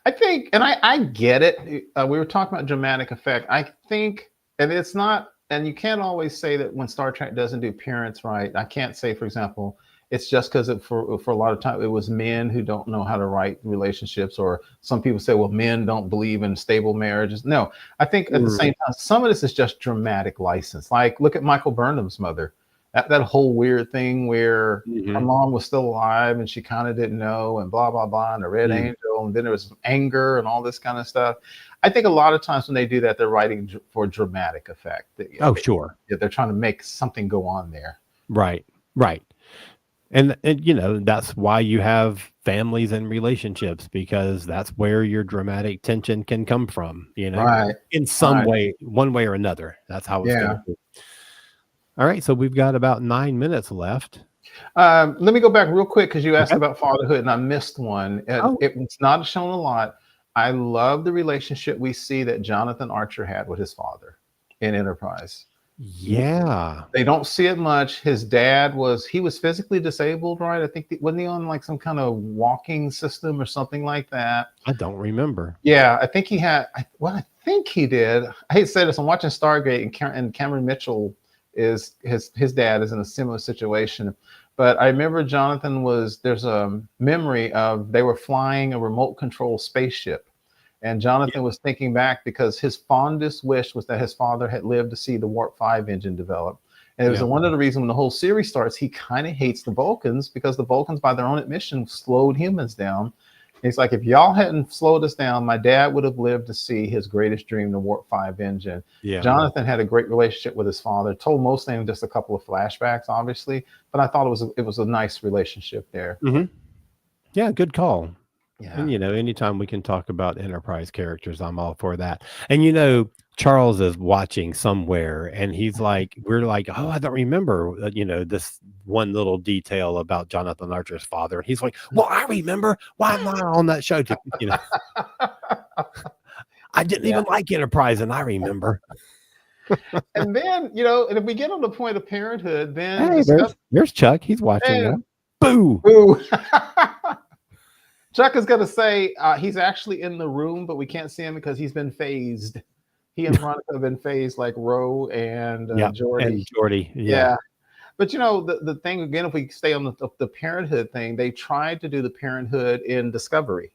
I think, and I get it. We were talking about dramatic effect. I think, and it's not, and you can't always say that when Star Trek doesn't do appearance right. I can't say, for example, it's just because for a lot of time it was men who don't know how to write relationships, or some people say, well, men don't believe in stable marriages. No, I think at the same time, some of this is just dramatic license. Like, look at Michael Burnham's mother. That whole weird thing where her mom was still alive and she kind of didn't know, and blah, blah, blah, and the Red Angel, and then there was some anger and all this kind of stuff. I think a lot of times when they do that, they're writing for dramatic effect. Sure. They're trying to make something go on there. Right. And that's why you have families and relationships, because that's where your dramatic tension can come from, Right. In some way, one way or another. That's how it's going to be. All right, so we've got about 9 minutes left. Let me go back real quick because you asked about fatherhood and I missed one. It's not shown a lot. I love the relationship we see that Jonathan Archer had with his father in Enterprise. Yeah. They don't see it much. His dad was physically disabled, right? I think, wasn't he on like some kind of walking system or something like that? I don't remember. Yeah, I think he had, I think he did. I hate to say this, I'm watching Stargate and Cameron Mitchell is his dad is in a similar situation. But I remember there's a memory of they were flying a remote control spaceship. And Jonathan was thinking back because his fondest wish was that his father had lived to see the Warp 5 engine develop. And it was one of the reasons when the whole series starts, he kind of hates the Vulcans because the Vulcans, by their own admission, slowed humans down. He's like, if y'all hadn't slowed us down, my dad would have lived to see his greatest dream, the Warp 5 engine. Yeah. Jonathan had a great relationship with his father. Told most things, just a couple of flashbacks, obviously, but I thought it was a nice relationship there. Yeah, good call. Yeah. And anytime we can talk about Enterprise characters, I'm all for that. And Charles is watching somewhere, and he's like, we're like, oh, I don't remember, this one little detail about Jonathan Archer's father. And he's like, well, I remember. Why am I on that show? I didn't even like Enterprise, and I remember. And then, and if we get on the point of parenthood, then there's Chuck. He's watching. Boo. Boo. Chuck is going to say he's actually in the room, but we can't see him because he's been phased. He and Veronica have been phased like Ro and Geordi. And Geordi, yeah. But the thing again, if we stay on the parenthood thing, they tried to do the parenthood in Discovery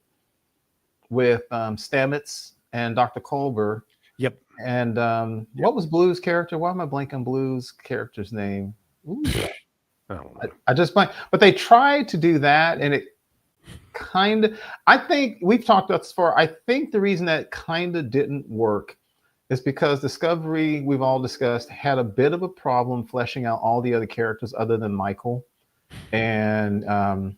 with Stamets and Dr. Culber. Yep. And what was Blue's character? Why am I blanking Blue's character's name? I just blank. But they tried to do that, and it kind of, I think we've talked about this before. I think the reason that kind of didn't work is because Discovery, we've all discussed, had a bit of a problem fleshing out all the other characters other than Michael and her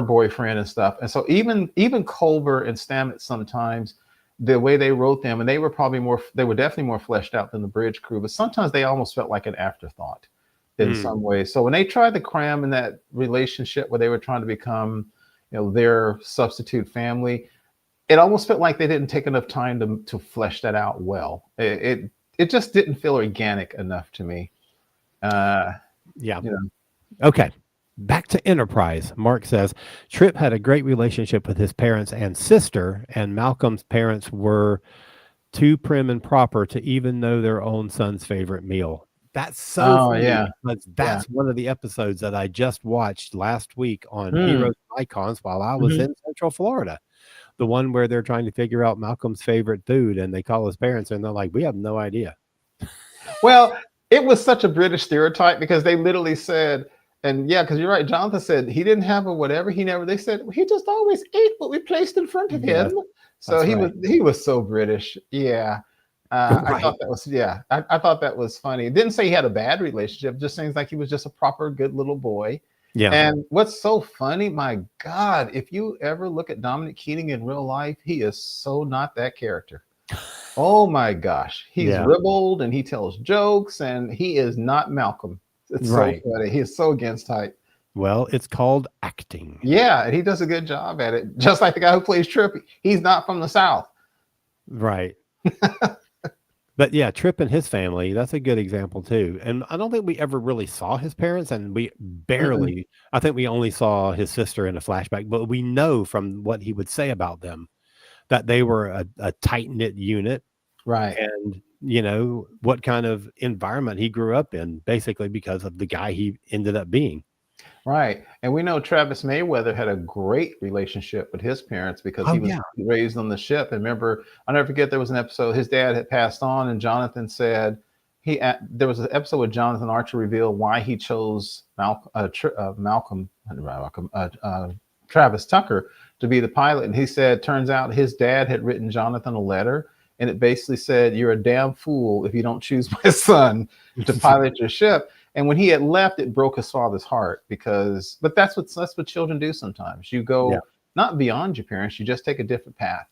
boyfriend and stuff. And so even Culber and Stamets, sometimes the way they wrote them, and they were definitely more fleshed out than the bridge crew, but sometimes they almost felt like an afterthought in some ways. So when they tried to cram in that relationship where they were trying to become, their substitute family, it almost felt like they didn't take enough time to flesh that out well. It just didn't feel organic enough to me. Okay. Back to Enterprise. Mark says, Trip had a great relationship with his parents and sister, and Malcolm's parents were too prim and proper to even know their own son's favorite meal. That's so funny, because that's one of the episodes that I just watched last week on Heroes and Icons while I was in Central Florida. The one where they're trying to figure out Malcolm's favorite food, and they call his parents, and they're like, we have no idea. Well, it was such a British stereotype because they literally said, And yeah, because you're right. Jonathan said he didn't have a whatever. They said he just always ate what we placed in front of him. So he was so British. Yeah. I thought that was, I thought that was funny. It didn't say he had a bad relationship, just seems like he was just a proper good little boy. Yeah. And what's so funny, my God, if you ever look at Dominic Keating in real life, he is so not that character. Oh my gosh. He's ribald and he tells jokes and he is not Malcolm. It's so funny. He is so against type. Well, it's called acting. Yeah, and he does a good job at it. Just like the guy who plays Trip. He's not from the South. Right. But yeah, Trip and his family, that's a good example too. And I don't think we ever really saw his parents, and we barely, I think we only saw his sister in a flashback, but we know from what he would say about them that they were a tight-knit unit. Right. And, you know, what kind of environment he grew up in, basically because of the guy he ended up being. Right. And we know Travis Mayweather had a great relationship with his parents because he was raised on the ship. And remember, I'll never forget, there was an episode, his dad had passed on, and Jonathan said, there was an episode where Jonathan Archer revealed why he chose Travis Tucker to be the pilot. And he said, turns out his dad had written Jonathan a letter, and it basically said, you're a damn fool if you don't choose my son to pilot your ship. And when he had left, it broke his father's heart but that's what children do sometimes. You go not beyond your parents, you just take a different path.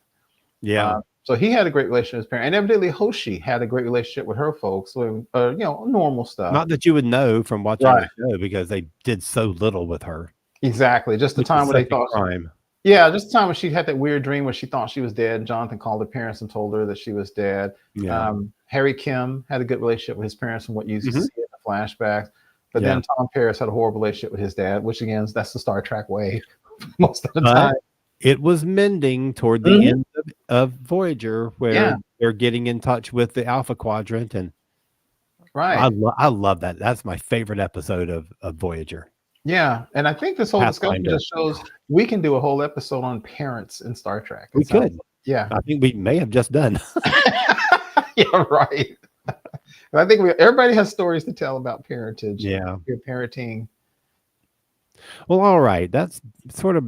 Yeah. So he had a great relationship with his parents. And evidently Hoshi had a great relationship with her folks. So, normal stuff. Not that you would know from watching the show, because they did so little with her. Exactly. Just the time when they thought crime. Yeah, just the time when she had that weird dream where she thought she was dead. And Jonathan called her parents and told her that she was dead. Yeah. Harry Kim had a good relationship with his parents from what you see in the flashbacks. But then Tom Paris had a horrible relationship with his dad, which again, that's the Star Trek way most of the time. It was mending toward the end of Voyager, where they're getting in touch with the Alpha Quadrant. And I love that. That's my favorite episode of Voyager. Yeah, and I think this whole discussion just shows we can do a whole episode on parents in Star Trek. We could. Yeah. I think we may have just done. Yeah, right. I think everybody has stories to tell about parentage. Yeah. Your parenting. Well, all right. That's sort of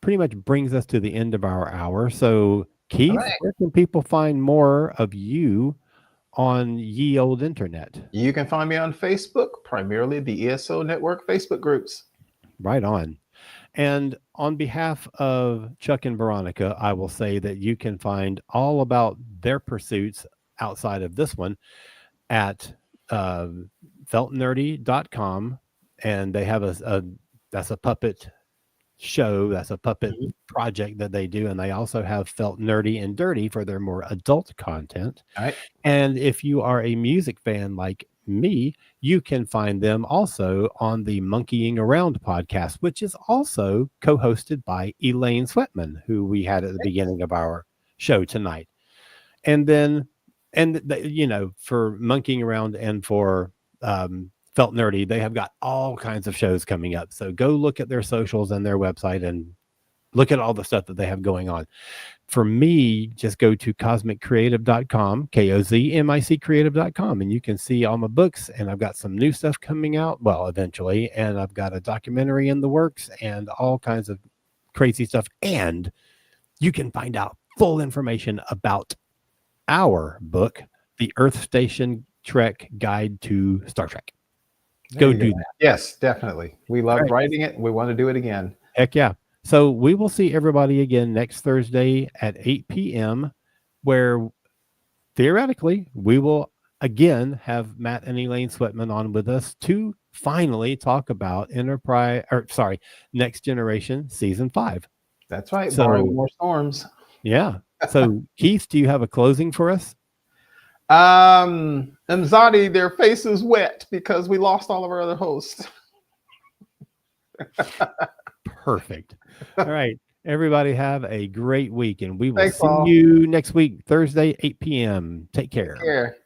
pretty much brings us to the end of our hour. So, Keith, where can people find more of you on ye old internet? You can find me on Facebook, primarily the ESO Network Facebook groups. Right on. And on behalf of Chuck and Veronica, I will say that you can find all about their pursuits outside of this one at feltnerdy.com. And they have that's a puppet show. That's a puppet project that they do. And they also have Felt Nerdy and Dirty for their more adult content. All right. And if you are a music fan like me, you can find them also on the Monkeying Around podcast, which is also co-hosted by Elaine Sweatman, who we had at the beginning of our show tonight. And then, for Monkeying Around and for Felt Nerdy, they have got all kinds of shows coming up. So go look at their socials and their website and look at all the stuff that they have going on. For me, just go to cosmiccreative.com, KOZMIC creative.com, and you can see all my books. And I've got some new stuff coming out, well, eventually. And I've got a documentary in the works and all kinds of crazy stuff. And you can find out full information about our book, The Earth Station Trek Guide to Star Trek. Go do that. Yes, definitely. We love writing it. We want to do it again. Heck yeah. So we will see everybody again next Thursday at 8 p.m., where theoretically we will again have Matt and Elaine Sweatman on with us to finally talk about Next Generation Season 5. That's right. So, barring more storms. Yeah. So Keith, do you have a closing for us? Mzadi, their face is wet because we lost all of our other hosts. Perfect. All right. Everybody have a great week, and we will see you next week, Thursday, 8 p.m. Take care.